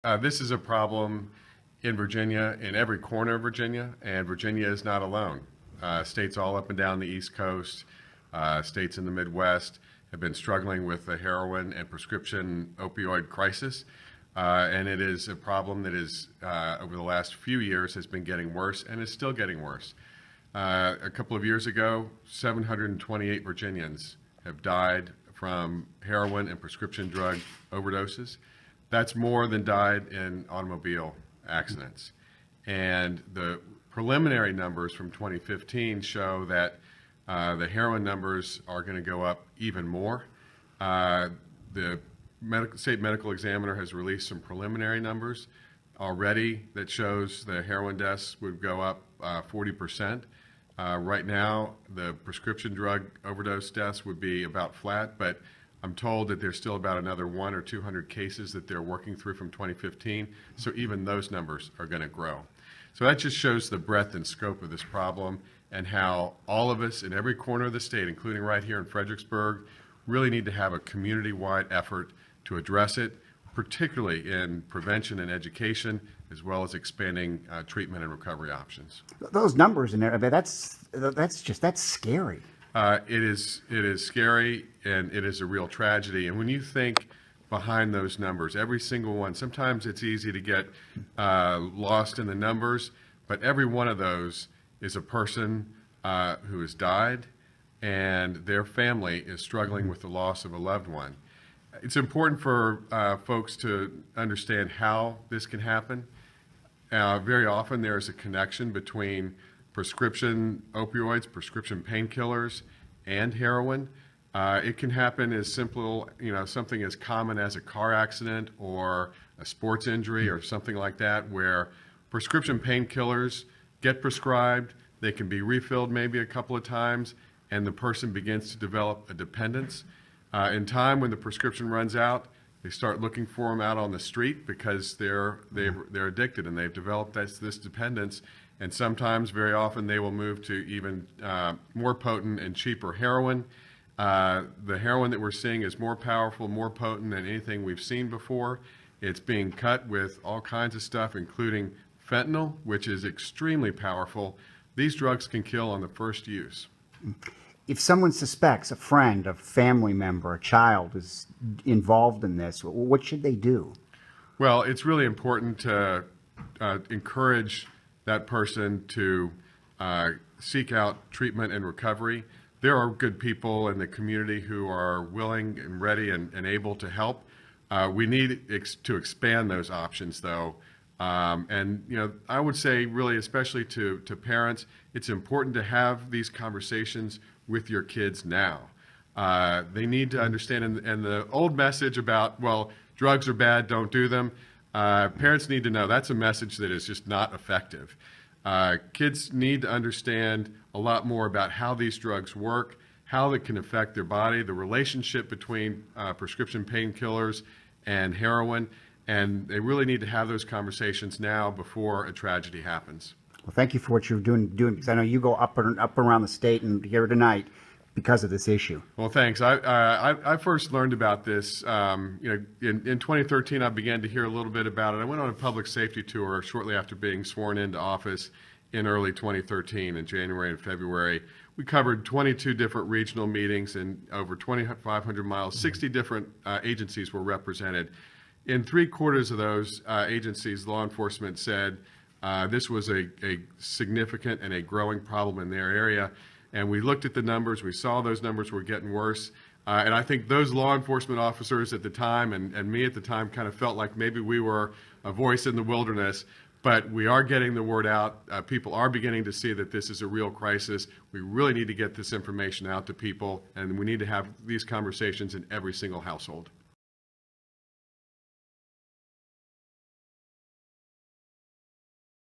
This is a problem in Virginia, in every corner of Virginia, and Virginia is not alone. States all up and down the East Coast, states in the Midwest have been struggling with the heroin and prescription opioid crisis. And it is a problem that is, over the last few years, has been getting worse and is still getting worse. A couple of years ago, 728 Virginians have died from heroin and prescription drug overdoses. That's more than died in automobile accidents. And the preliminary numbers from 2015 show that the heroin numbers are going to go up even more. The state medical examiner has released some preliminary numbers already that shows the heroin deaths would go up 40%. Right now, the prescription drug overdose deaths would be about flat, but I'm told that there's still about another 100 or 200 cases that they're working through from 2015, so even those numbers are going to grow. So that just shows the breadth and scope of this problem and how all of us in every corner of the state, including right here in Fredericksburg, really need to have a community-wide effort to address it, particularly in prevention and education, as well as expanding treatment and recovery options. Those numbers in there, I mean, that's scary. It is scary, and it is a real tragedy. And when you think behind those numbers, every single one, sometimes it's easy to get lost in the numbers, but every one of those is a person who has died, and their family is struggling with the loss of a loved one. It's important for folks to understand how this can happen. Very often there is a connection between prescription opioids, prescription painkillers, and heroin. It can happen as simple, something as common as a car accident or a sports injury or something like that, where prescription painkillers get prescribed, they can be refilled maybe a couple of times, and the person begins to develop a dependence. In time, when the prescription runs out, they start looking for them out on the street because they're addicted and they've developed this dependence. And sometimes, very often, they will move to even more potent and cheaper heroin. The heroin that we're seeing is more powerful, more potent than anything we've seen before. It's being cut with all kinds of stuff, including fentanyl, which is extremely powerful. These drugs can kill on the first use. If someone suspects a friend, a family member, a child is involved in this, what should they do? Well, it's really important to encourage that person to seek out treatment and recovery. There are good people in the community who are willing and ready and able to help. We need to expand those options, though. And I would say, really, especially to parents, it's important to have these conversations with your kids now. They need to understand, and the old message about, well, drugs are bad, don't do them, parents need to know that's a message that is just not effective. Kids need to understand a lot more about how these drugs work, how they can affect their body, the relationship between prescription painkillers and heroin, and they really need to have those conversations now before a tragedy happens. Well, thank you for what you're doing because I know you go up around the state and here tonight because of this issue. Well, thanks. I first learned about this, in 2013. I began to hear a little bit about it. I went on a public safety tour shortly after being sworn into office in early 2013 in January and February. We covered 22 different regional meetings and over 2,500 miles. 60 different agencies were represented. In 3/4 of those agencies, law enforcement said this was a significant and a growing problem in their area. And we looked at the numbers. We saw those numbers were getting worse. And I think those law enforcement officers at the time and me at the time kind of felt like maybe we were a voice in the wilderness. But we are getting the word out. People are beginning to see that this is a real crisis. We really need to get this information out to people, and we need to have these conversations in every single household.